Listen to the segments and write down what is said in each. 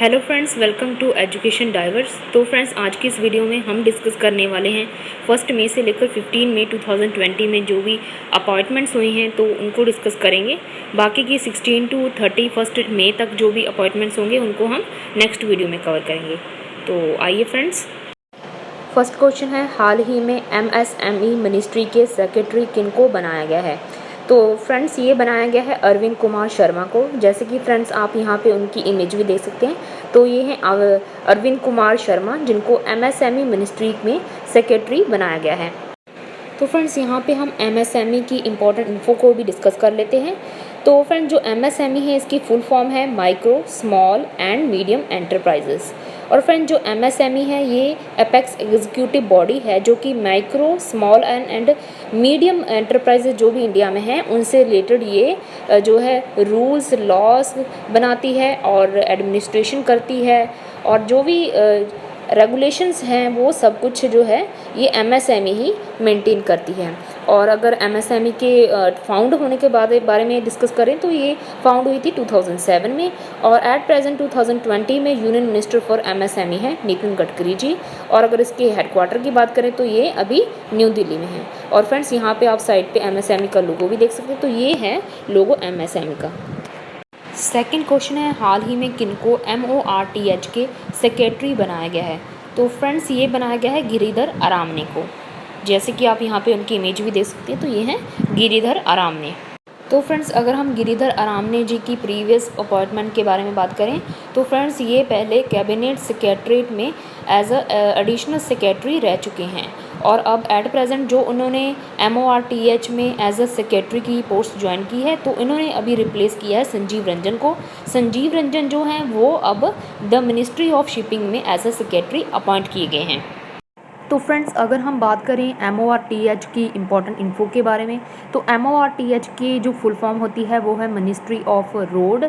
Hello friends, welcome to education diverse. तो friends, आज की इस वीडियो में हम डिस्कस करने वाले हैं 1 मई से लेकर 15 मई 2020 में जो भी अपॉइंटमेंट्स हुई हैं तो उनको डिस्कस करेंगे। बाकी की 16 टू 31 मई तक जो भी अपॉइंटमेंट्स होंगे उनको हम नेक्स्ट वीडियो में कवर करेंगे। तो आइए फ्रेंड्स, फर्स्ट क्वेश्चन है, हाल ही में MSME मिनिस्ट्री के सेक्रेटरी किनको बनाया गया है? तो फ्रेंड्स, ये बनाया गया है अरविंद कुमार शर्मा को। जैसे कि फ्रेंड्स आप यहाँ पे उनकी इमेज भी देख सकते हैं। तो ये हैं अरविंद कुमार शर्मा, जिनको MSME मिनिस्ट्री में सेक्रेटरी बनाया गया है। तो फ्रेंड्स, यहाँ पे हम MSME की इम्पोर्टेंट इन्फो को भी डिस्कस कर लेते हैं। तो फ्रेंड्स, जो MSME है इसकी फुल फॉर्म है micro, small and medium enterprises. और फ्रेंड्स, जो MSME है ये अपेक्स एग्जीक्यूटिव बॉडी है जो कि micro, small and medium enterprises जो भी इंडिया में हैं उनसे रिलेटेड ये जो है रूल्स, लॉस बनाती है और एडमिनिस्ट्रेशन करती है, और जो भी रेगुलेशंस हैं वो सब कुछ जो है ये MSME ही मेंटेन करती है। और अगर MSME के फाउंड होने के बारे में डिस्कस करें तो ये फाउंड हुई थी 2007 में, और एट प्रेजेंट 2020 में यूनियन मिनिस्टर फॉर MSME है नितिन गडकरी जी। और अगर इसके हेडक्वार्टर की बात करें तो ये अभी न्यू दिल्ली में है। और फ्रेंड्स, यहाँ पे आप साइड पे MSME का लोगो भी देख सकते हैं। तो ये है लोगो MSME का। सेकंड क्वेश्चन है, हाल ही में किनको MORTH के सेक्रेटरी बनाया गया है? तो फ्रेंड्स, ये बनाया गया है गिरिधर अरामने को। जैसे कि आप यहाँ पे उनकी इमेज भी देख सकते हैं। तो ये हैं गिरिधर अरामने। तो फ्रेंड्स, अगर हम गिरिधर अरामने जी की प्रीवियस अपॉइंटमेंट के बारे में बात करें तो फ्रेंड्स, ये पहले कैबिनेट सेक्रेटरीट में एज एडिशनल सेक्रेटरी रह चुके हैं, और अब एट प्रेजेंट जो उन्होंने MORTH में एज अ सेक्रेटरी की पोस्ट ज्वाइन की है तो इन्होंने अभी रिप्लेस किया है संजीव रंजन को। संजीव रंजन जो हैं वो अब द मिनिस्ट्री ऑफ शिपिंग में एज अ सेक्रेटरी अपॉइंट किए गए हैं। तो फ्रेंड्स, अगर हम बात करें MORTH की इम्पॉर्टेंट इन्फो के बारे में तो MORTH की जो फुल फॉर्म होती है वो है ministry of road,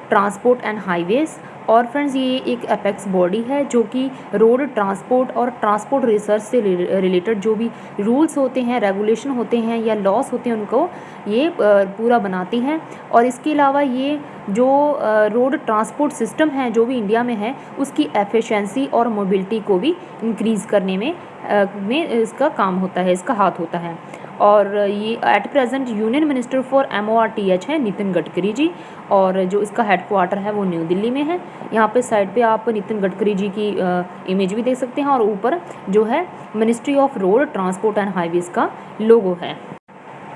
transport and highways. और फ्रेंड्स, ये एक अपेक्स बॉडी है जो कि रोड ट्रांसपोर्ट और ट्रांसपोर्ट रिसर्च से रिलेटेड जो भी रूल्स होते हैं, रेगुलेशन होते हैं या लॉस होते हैं उनको ये पूरा बनाती हैं। और इसके अलावा ये जो रोड ट्रांसपोर्ट सिस्टम है जो भी इंडिया में है उसकी एफिशिएंसी और मोबिलिटी को भी इंक्रीज़ करने में इसका काम होता है, इसका हाथ होता है। और ये at present union minister for MORTH है नितिन गडकरी जी, और जो इसका हेडक्वार्टर है वो न्यू दिल्ली में है। यहाँ पे साइड पे आप नितिन गडकरी जी की इमेज भी देख सकते हैं, और ऊपर जो है ministry of road, transport and highways का लोगो है।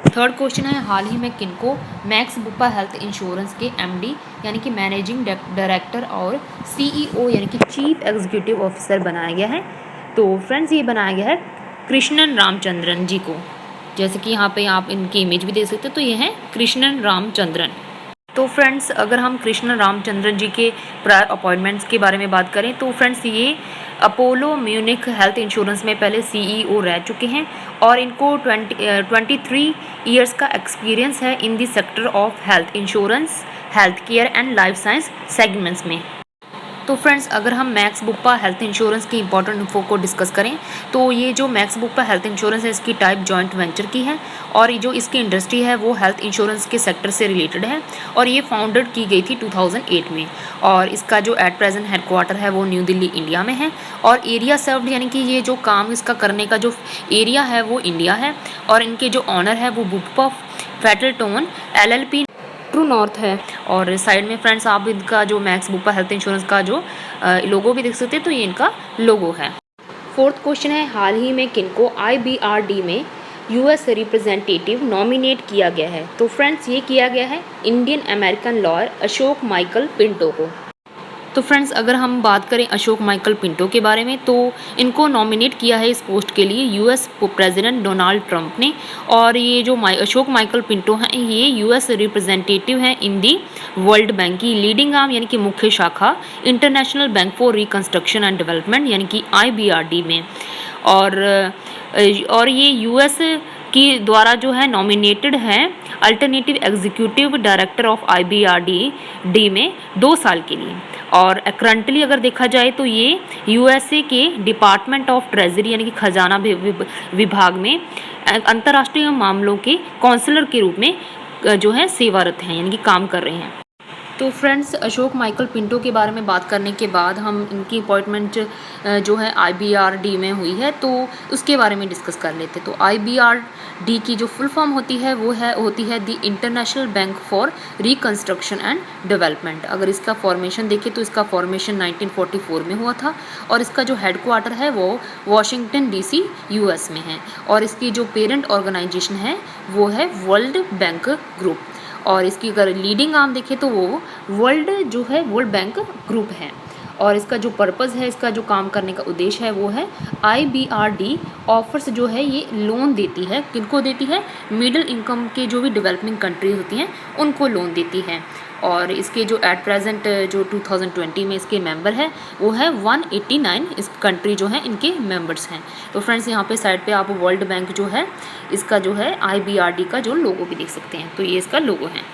थर्ड क्वेश्चन है, हाल ही में किनको मैक्स बुपा हेल्थ इंश्योरेंस के MD यानी कि मैनेजिंग डायरेक्टर और CEO यानी कि चीफ एग्जीक्यूटिव ऑफिसर बनाया गया है? तो फ्रेंड्स, ये बनाया गया है कृष्णन रामचंद्रन जी को। जैसे कि यहाँ पे आप इनकी इमेज भी देख सकते हैं। तो ये हैं कृष्णन रामचंद्रन। तो फ्रेंड्स, अगर हम कृष्ण रामचंद्रन जी के प्रायर अपॉइंटमेंट्स के बारे में बात करें तो फ्रेंड्स, ये अपोलो म्यूनिक हेल्थ इंश्योरेंस में पहले CEO रह चुके हैं, और इनको 23 ईयर्स का एक्सपीरियंस है in the sector of health insurance, health care and life science segments में। तो फ्रेंड्स, अगर हम मैक्स बुपा हेल्थ इंश्योरेंस की इंपॉर्टेंट इन्फो को डिस्कस करें तो ये जो मैक्स बुपा हेल्थ इंश्योरेंस है इसकी टाइप जॉइंट वेंचर की है, और ये जो इसकी इंडस्ट्री है वो हेल्थ इंश्योरेंस के सेक्टर से रिलेटेड है, और ये फाउंडेड की गई थी 2008 में। और इसका जो एट प्रेजेंट हेडक्वार्टर है वो न्यू दिल्ली इंडिया में है, और एरिया सर्व्ड यानी कि ये जो काम इसका करने का जो एरिया है वो इंडिया है, और इनके जो ऑनर है वो बुपा फेटलटोन LLP ट्रू नॉर्थ है। और साइड में फ्रेंड्स आप इनका जो मैक्स बुपा हेल्थ इंश्योरेंस का जो लोगो भी देख सकते हैं। तो ये इनका लोगो है। फोर्थ क्वेश्चन है, हाल ही में किनको IBRD में US रिप्रेजेंटेटिव नॉमिनेट किया गया है? तो फ्रेंड्स, ये किया गया है Indian American lawyer Ashok Michael Pinto को। तो फ्रेंड्स, अगर हम बात करें अशोक माइकल पिंटो के बारे में तो इनको नॉमिनेट किया है इस पोस्ट के लिए US प्रेसिडेंट डोनाल्ड ट्रंप ने। और ये जो अशोक माइकल पिंटो हैं ये US रिप्रेजेंटेटिव हैं इन दी वर्ल्ड बैंक की लीडिंग आर्म यानी कि मुख्य शाखा international bank for reconstruction and development यानी कि IBRD में। और ये US की द्वारा जो है नॉमिनेटेड है alternative executive director of IBRD में 2 साल के लिए। और करंटली अगर देखा जाए तो ये USA के डिपार्टमेंट ऑफ ट्रेजरी यानी कि खजाना विभाग में अंतर्राष्ट्रीय मामलों के काउंसलर के रूप में जो है सेवारत हैं यानी कि काम कर रहे हैं। तो फ्रेंड्स अशोक माइकल पिंटो के बारे में बात करने के बाद हम इनकी अपॉइंटमेंट जो है IBRD में हुई है तो उसके बारे में डिस्कस कर लेते। तो IBRD की जो फुल फॉर्म होती है वो होती है the international bank for reconstruction and development. अगर इसका फॉर्मेशन देखें तो इसका फॉर्मेशन 1944 में हुआ था और इसका जो हेडक्वार्टर है वो वाशिंगटन DC US में है और इसकी जो पेरेंट ऑर्गेनाइजेशन है वो है वर्ल्ड बैंक ग्रुप और इसकी अगर लीडिंग आर्म देखें तो वो वर्ल्ड बैंक ग्रुप है। और इसका जो पर्पज़ है, इसका जो काम करने का उद्देश्य है वो है IBRD ऑफर्स जो है ये लोन देती है। किनको देती है? मिडिल इनकम के जो भी डेवलपिंग कंट्रीज होती हैं उनको लोन देती है। और इसके जो एट प्रेजेंट जो 2020 में इसके मेंबर है वो है 189 इस कंट्री जो है इनके मेंबर्स हैं। तो फ्रेंड्स यहाँ पे साइड पे आप वर्ल्ड बैंक जो है इसका जो है IBRD का जो लोगो भी देख सकते हैं। तो ये इसका लोगो है।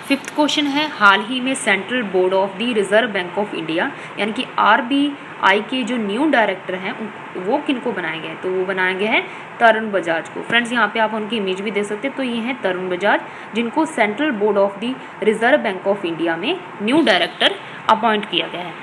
फिफ्थ क्वेश्चन है, हाल ही में central board of the reserve bank of India यानी कि RBI के जो न्यू डायरेक्टर हैं वो किनको बनाए गए? तो वो बनाया गया है तरुण बजाज को। फ्रेंड्स यहाँ पे आप उनकी इमेज भी देख सकते हैं। तो ये हैं तरुण बजाज जिनको central board of the reserve bank of India में न्यू डायरेक्टर अपॉइंट किया गया है।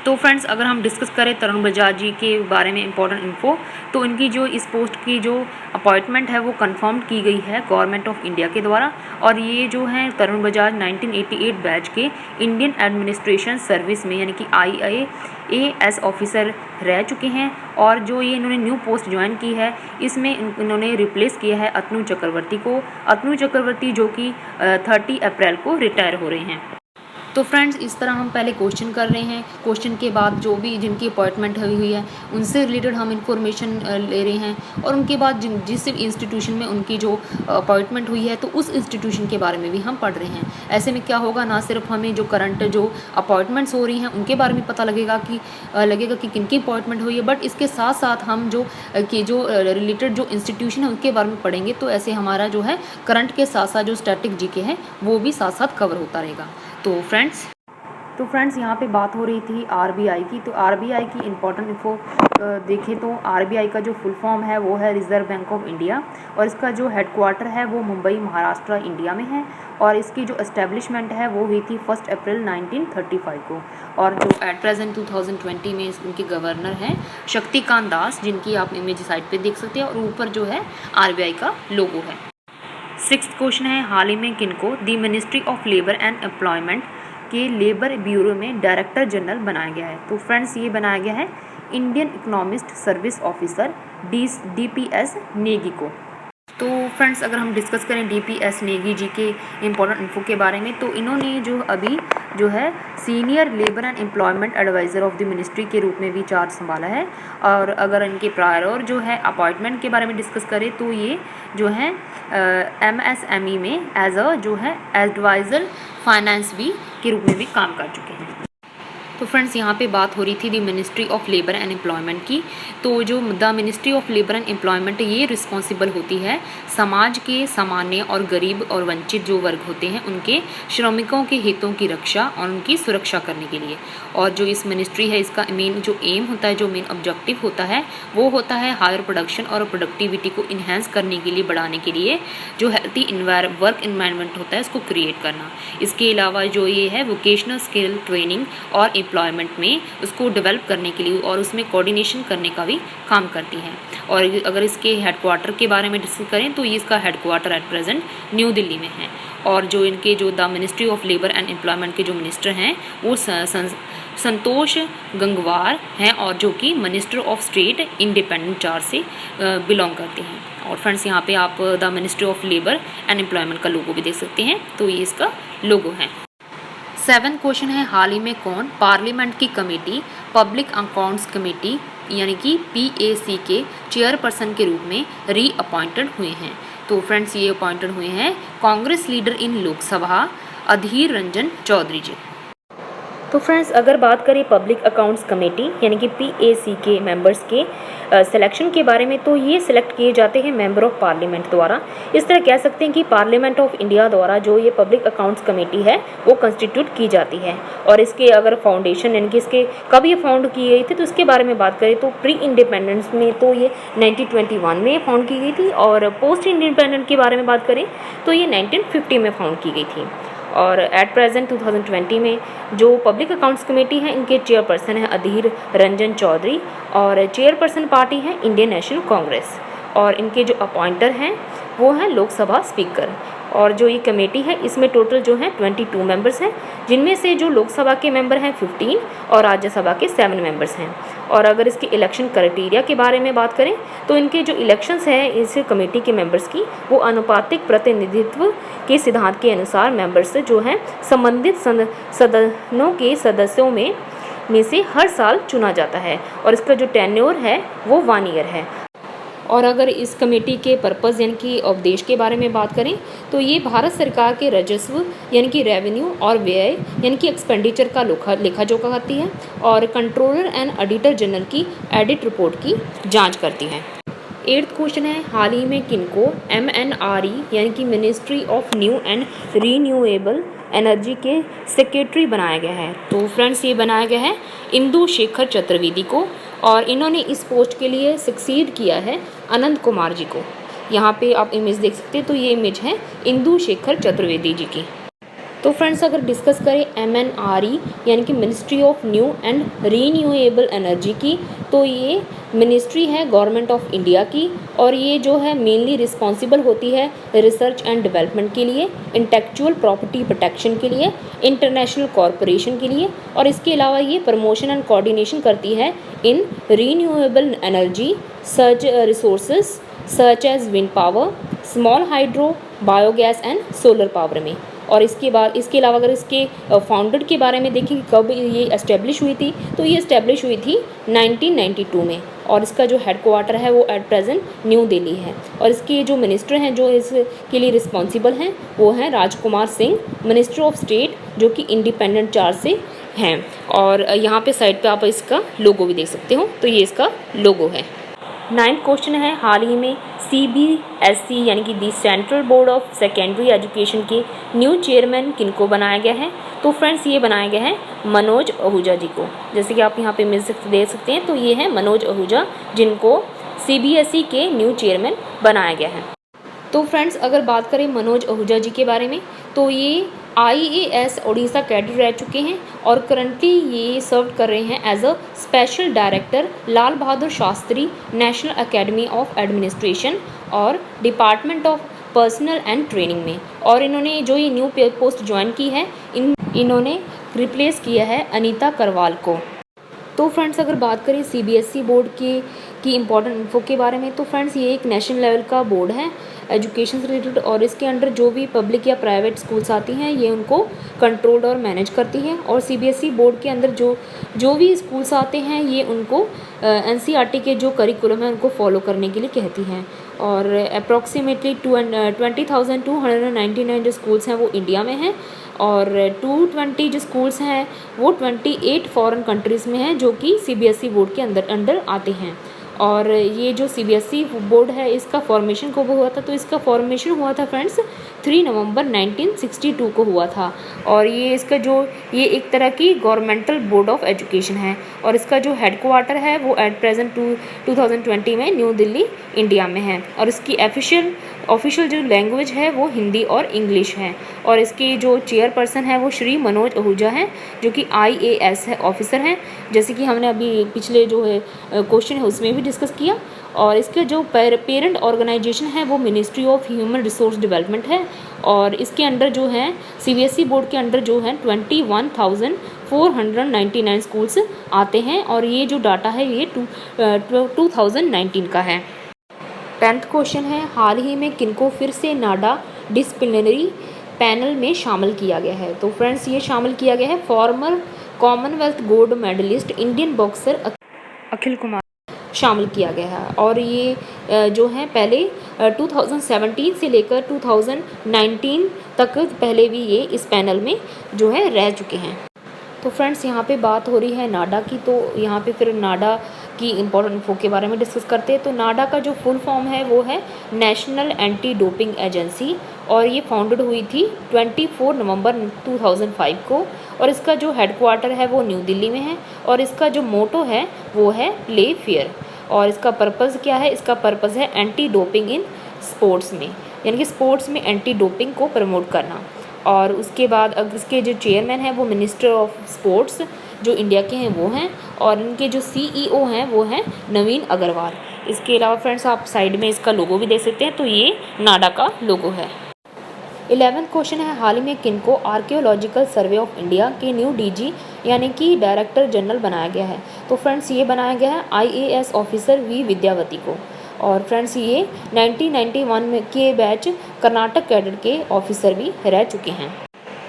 तो फ्रेंड्स अगर हम डिस्कस करें तरुण बजाज जी के बारे में इंपॉर्टेंट इन्फो तो इनकी जो इस पोस्ट की जो अपॉइंटमेंट है वो कंफर्म की गई है गवर्नमेंट ऑफ इंडिया के द्वारा। और ये जो है तरुण बजाज 1988 बैच के इंडियन एडमिनिस्ट्रेशन सर्विस में यानी कि IAS ऑफिसर रह चुके हैं। और जो ये इन्होंने न्यू पोस्ट ज्वाइन की है इसमें इन्होंने रिप्लेस किया है अतनु चक्रवर्ती को। अतनु चक्रवर्ती जो कि 30 अप्रैल को रिटायर हो रहे हैं। तो फ्रेंड्स इस तरह हम पहले क्वेश्चन कर रहे हैं। क्वेश्चन के बाद जो भी जिनकी अपॉइंटमेंट हुई है उनसे रिलेटेड हम इंफॉर्मेशन ले रहे हैं और उनके बाद जिस इंस्टीट्यूशन में उनकी जो अपॉइंटमेंट हुई है तो उस इंस्टीट्यूशन के बारे में भी हम पढ़ रहे हैं। ऐसे में क्या होगा, ना सिर्फ हमें जो करंट जो अपॉइंटमेंट्स हो रही हैं उनके बारे में पता लगेगा कि किनकी अपॉइंटमेंट हुई है, बट इसके साथ साथ हम जो रिलेटेड जो इंस्टीट्यूशन है उनके बारे में पढ़ेंगे। तो ऐसे हमारा जो है करंट के साथ साथ जो स्टैटिक जीके है वो भी साथ साथ कवर होता रहेगा। तो फ्रेंड्स यहाँ पे बात हो रही थी RBI की। तो RBI की इम्पोर्टेंट इन्फो देखें तो RBI का जो फुल फॉर्म है वो है रिजर्व बैंक ऑफ इंडिया और इसका जो हेडक्वार्टर है वो मुंबई महाराष्ट्र इंडिया में है। और इसकी जो एस्टेब्लिशमेंट है वो हुई थी 1 अप्रैल 1935 को। और जो एट प्रेजेंट 2020 में इनके गवर्नर हैं शक्तिकांत दास, जिनकी आप इमेज साइड पे देख सकते हैं और ऊपर जो है RBI का लोगो है। सिक्स्थ क्वेश्चन है, हाल ही में किनको दी ministry of labour and employment के लेबर ब्यूरो में डायरेक्टर जनरल बनाया गया है? तो फ्रेंड्स ये बनाया गया है Indian economist service officer DPS Negi को। तो फ्रेंड्स अगर हम डिस्कस करें DPS नेगी जी के इम्पोर्टेंट इन्फो के बारे में तो इन्होंने जो अभी जो है senior labour and employment adviser of the ministry के रूप में भी चार्ज संभाला है। और अगर इनके प्रायर और जो है अपॉइंटमेंट के बारे में डिस्कस करें तो ये जो है MSME में एज जो है एडवाइज़र फाइनेंस भी के रूप में भी काम कर चुके हैं। तो फ्रेंड्स यहाँ पे बात हो रही थी दी ministry of labour and employment की। तो जो the ministry of labour and employment ये रिस्पॉन्सिबल होती है समाज के सामान्य और गरीब और वंचित जो वर्ग होते हैं उनके श्रमिकों के हितों की रक्षा और उनकी सुरक्षा करने के लिए। और जो इस मिनिस्ट्री है इसका मेन जो एम होता है, जो मेन ऑब्जेक्टिव होता है वो होता है हायर प्रोडक्शन और प्रोडक्टिविटी को इन्हेंस करने के लिए, बढ़ाने के लिए जो हेल्थी वर्क इन्वायरमेंट होता है उसको क्रिएट करना। इसके अलावा जो ये है वोकेशनल स्किल ट्रेनिंग और एम्प्लॉयमेंट में उसको डेवलप करने के लिए और उसमें कोऑर्डिनेशन करने का भी काम करती है। और अगर इसके हेडक्वार्टर के बारे में डिस्कस करें तो ये इसका headquarter at present new Delhi में है। और जो इनके जो the ministry of labour and employment के जो मिनिस्टर हैं वो संतोष गंगवार हैं और जो कि minister of state independent charge से बिलोंग करते हैं। और फ्रेंड्स यहाँ पे आप the ministry of labour and employment का लोगो भी देख सकते हैं। तो ये इसका लोगो है। 7th क्वेश्चन है, हाल ही में कौन पार्लियामेंट की कमेटी पब्लिक अकाउंट्स कमेटी यानी कि PAC के चेयरपर्सन के रूप में रीअपॉइंटेड हुए हैं? तो फ्रेंड्स ये अपॉइंटेड हुए हैं कांग्रेस लीडर इन लोकसभा अधीर रंजन चौधरी जी। तो फ्रेंड्स अगर बात करें पब्लिक अकाउंट्स कमेटी यानी कि PAC के मेंबर्स के सिलेक्शन के बारे में तो ये सिलेक्ट किए जाते हैं मेंबर ऑफ पार्लियामेंट द्वारा। इस तरह कह सकते हैं कि पार्लियामेंट ऑफ इंडिया द्वारा जो ये पब्लिक अकाउंट्स कमेटी है वो कंस्टिट्यूट की जाती है। और इसके अगर फाउंडेशन यानी कि इसके कब ये फाउंड की गई थी तो इसके बारे में बात करें तो प्री इंडिपेंडेंस में तो ये 1921 में फाउंड की गई थी और पोस्ट इंडिपेंडेंट के बारे में बात करें तो ये 1950 में फाउंड की गई थी। और एट प्रेजेंट 2020 में जो पब्लिक अकाउंट्स कमेटी है इनके चेयरपर्सन है अधीर रंजन चौधरी और चेयरपर्सन पार्टी है इंडियन नेशनल कांग्रेस और इनके जो अपॉइंटर हैं वो हैं लोकसभा स्पीकर। और जो ये कमेटी है इसमें टोटल जो है 22 मेंबर्स हैं, जिनमें से जो लोकसभा के मेंबर हैं 15 और राज्यसभा के 7 मेंबर्स हैं। और अगर इसके इलेक्शन क्राइटेरिया के बारे में बात करें तो इनके जो इलेक्शंस हैं इस कमेटी के मेंबर्स की वो अनुपातिक प्रतिनिधित्व के सिद्धांत के अनुसार मेंबर्स जो हैं संबंधित सदनों के सदस्यों में से हर साल चुना जाता है और इसका जो टेन्योर है वो 1 ईयर है। और अगर इस कमेटी के पर्पज़ यानी कि उपदेश के बारे में बात करें तो ये भारत सरकार के राजस्व यानी कि रेवेन्यू और व्यय यानी कि एक्सपेंडिचर का लेखा जोखा करती है और कंट्रोलर एंड ऑडिटर जनरल की एडिट रिपोर्ट की जांच करती है। 8th क्वेश्चन है, हाल ही में किनको MNRE यानी कि ministry of new and renewable energy के सेक्रेटरी बनाया गया है? तो फ्रेंड्स ये बनाया गया है इंदु शेखर चतुर्वेदी को और इन्होंने इस पोस्ट के लिए सक्सीड किया है अनंत कुमार जी को। यहाँ पे आप इमेज देख सकते हैं, तो ये इमेज है इंदु शेखर चतुर्वेदी जी की। तो फ्रेंड्स अगर डिस्कस करें MNRE यानी कि ministry of new and renewable energy की, तो ये मिनिस्ट्री है गवर्नमेंट ऑफ इंडिया की और ये जो है मेनली रिस्पॉन्सिबल होती है रिसर्च एंड डेवलपमेंट के लिए, इंटेलेक्चुअल प्रॉपर्टी प्रोटेक्शन के लिए, इंटरनेशनल कॉरपोरेशन के लिए और इसके अलावा ये प्रमोशन एंड कोऑर्डिनेशन करती है in renewable energy such resources such as wind power, small hydro, biogas and solar power में। और इसके अलावा अगर इसके फाउंडर के बारे में देखें कि कब ये एस्टेब्लिश हुई थी, तो ये एस्टेब्लिश हुई थी 1992 में और इसका जो हेडक्वार्टर है वो एट प्रेजेंट न्यू दिल्ली है। और इसके जो मिनिस्टर हैं जो इसके लिए रिस्पॉन्सिबल हैं वो हैं Rajkumar Singh, minister of state, जो कि इंडिपेंडेंट चार्ज से हैं। और यहाँ पे साइड पे आप इसका लोगो भी देख सकते हो, तो ये इसका लोगो है। 9th क्वेश्चन है, हाल ही में CBSE यानी कि the central board of secondary education के न्यू चेयरमैन किनको बनाया गया है? तो फ्रेंड्स ये बनाया गया है मनोज आहूजा जी को। जैसे कि आप यहाँ पे देख सकते हैं, तो ये है मनोज आहूजा जिनको CBSE के न्यू चेयरमैन बनाया गया है। तो फ्रेंड्स अगर बात करें मनोज आहूजा जी के बारे में, तो ये IAS उड़ीसा कैडर रह चुके हैं और करंटली ये सर्व कर रहे हैं as a special director Lal Bahadur Shastri national academy of administration और department of personnel and training में। और इन्होंने जो ये न्यू पोस्ट ज्वाइन की है इन्होंने रिप्लेस किया है अनीता करवाल को। तो फ्रेंड्स अगर बात करें CBSE बोर्ड की इम्पोर्टेंट इन्फो के बारे में, तो फ्रेंड्स ये एक नेशनल लेवल का बोर्ड है एजुकेशन से रिलेटेड और इसके अंडर जो भी पब्लिक या प्राइवेट स्कूल्स आती हैं ये उनको कंट्रोल्ड और मैनेज करती है। और CBSE बोर्ड के अंदर जो भी स्कूल्स आते हैं ये उनको NCERT के जो करिकुलम है उनको फॉलो करने के लिए कहती हैं। और अप्रॉक्सीमेटली 20,299 जो स्कूल्स हैं वो इंडिया में हैं और 220 जो स्कूल्स हैं वो 28 फॉरेन कंट्रीज़ में हैं जो कि CBSE बोर्ड के अंडर आते हैं। और ये जो CBSE बोर्ड है इसका फॉर्मेशन कब हुआ था? तो इसका फॉर्मेशन हुआ था फ्रेंड्स 3 नवंबर 1962 को हुआ था। और ये एक तरह की गवर्नमेंटल बोर्ड ऑफ एजुकेशन है और इसका जो हेडक्वार्टर है वो एट प्रेजेंट 2020 में न्यू दिल्ली इंडिया में है। और इसकी ऑफिशियल जो लैंग्वेज है वो हिंदी और इंग्लिश है। और इसकी जो चेयरपर्सन है वो श्री मनोज आहूजा हैं जो कि IAS है ऑफिसर हैं, जैसे कि हमने अभी पिछले जो है क्वेश्चन है उसमें भी डिस्कस किया। और इसके जो पेरेंट ऑर्गेनाइजेशन है वो ministry of human resource development है और इसके अंडर जो है CBSE बोर्ड के अंडर जो है 21,499 स्कूल्स आते हैं और ये जो डाटा है ये 2019 का है। 10th क्वेश्चन है, हाल ही में किनको फिर से नाडा डिसिप्लिनरी पैनल में शामिल किया गया है? तो फ्रेंड्स ये शामिल किया गया है former Commonwealth gold medallist Indian boxer Akhil Kumar शामिल किया गया है। और ये जो है पहले 2017 से लेकर 2019 तक पहले भी ये इस पैनल में जो है रह चुके हैं। तो फ्रेंड्स यहाँ पे बात हो रही है नाडा की, तो यहाँ पे फिर नाडा की इम्पोर्टेंट इन्फो के बारे में डिस्कस करते हैं। तो नाडा का जो फुल फॉर्म है वो है नेशनल एंटी डोपिंग एजेंसी और ये फाउंडेड हुई थी 24 नवंबर 2005 को और इसका जो हेडक्वार्टर है वो न्यू दिल्ली में है और इसका जो मोटो है वो है प्ले फेयर। और इसका पर्पज़ क्या है? इसका पर्पज़ है एंटी डोपिंग इन स्पोर्ट्स में, यानी कि स्पोर्ट्स में एंटी डोपिंग को प्रमोट करना। और उसके बाद अब इसके जो चेयरमैन हैं वो मिनिस्टर ऑफ स्पोर्ट्स जो इंडिया के हैं वो हैं, और इनके जो CEO हैं वो हैं नवीन अग्रवाल। इसके अलावा फ्रेंड्स आप साइड में इसका लोगो भी देख सकते हैं, तो ये नाडा का लोगो है। 11वां क्वेश्चन है, हाल ही में किनको आर्कियोलॉजिकल सर्वे ऑफ इंडिया के न्यू DG यानी कि डायरेक्टर जनरल बनाया गया है? तो फ्रेंड्स ये बनाया गया है IAS ऑफिसर V विद्यावती को। और फ्रेंड्स ये 1991 में के बैच कर्नाटक कैडर के ऑफिसर भी रह चुके हैं।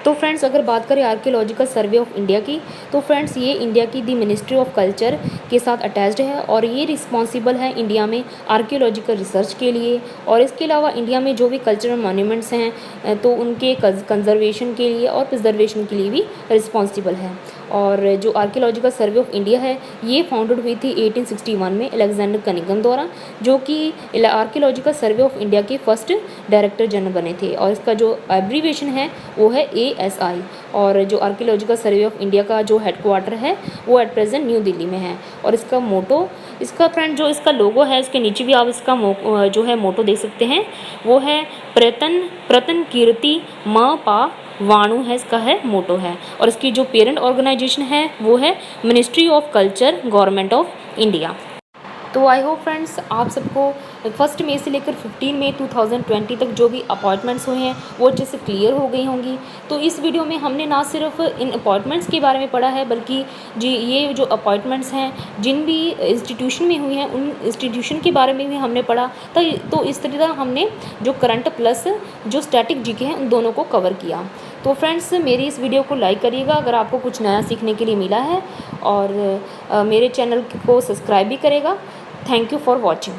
तो फ्रेंड्स अगर बात करें आर्कियोलॉजिकल सर्वे ऑफ इंडिया की, तो फ्रेंड्स ये इंडिया की दी मिनिस्ट्री ऑफ कल्चर के साथ अटैच्ड है और ये रिस्पॉन्सिबल है इंडिया में आर्कियोलॉजिकल रिसर्च के लिए, और इसके अलावा इंडिया में जो भी कल्चरल मॉन्यूमेंट्स हैं तो उनके कंजर्वेशन के लिए और प्रिजर्वेशन के लिए भी रिस्पॉन्सिबल है। और जो आर्कियोलॉजिकल सर्वे ऑफ इंडिया है ये फाउंडेड हुई थी 1861 में अलेक्जेंडर कनिंघम द्वारा, जो कि आर्कियोलॉजिकल सर्वे ऑफ इंडिया के फर्स्ट डायरेक्टर जनरल बने थे, और इसका जो एब्रीवेशन है वो है ASI। और जो आर्कियोलॉजिकल सर्वे ऑफ इंडिया का जो हेडक्वार्टर है वो एट प्रेजेंट न्यू दिल्ली में है। और इसका मोटो, इसका फ्रेंड जो इसका लोगो है इसके नीचे भी आप इसका जो है मोटो देख सकते हैं, वो है प्रतन कीर्ति म पा वाणु है, इसका है मोटो है। और इसकी जो पेरेंट ऑर्गेनाइजेशन है वो है ministry of culture government of India. तो आई होप फ्रेंड्स आप सबको 1 मई से लेकर 15 मई 2020 तक जो भी अपॉइंटमेंट्स हुए हैं वो अच्छे से क्लियर हो गई होंगी। तो इस वीडियो में हमने ना सिर्फ इन अपॉइंटमेंट्स के बारे में पढ़ा है, बल्कि जी ये जो अपॉइंटमेंट्स हैं जिन भी इंस्टीट्यूशन में हुई हैं उन इंस्टीट्यूशन के बारे में भी हमने पढ़ा। तो इस तरह हमने जो करंट प्लस जो स्टैटिक जीके हैं उन दोनों को कवर किया। तो फ्रेंड्स मेरी इस वीडियो को लाइक करिएगा अगर आपको कुछ नया सीखने के लिए मिला है, और मेरे चैनल को सब्सक्राइब भी करेगा। Thank you for watching.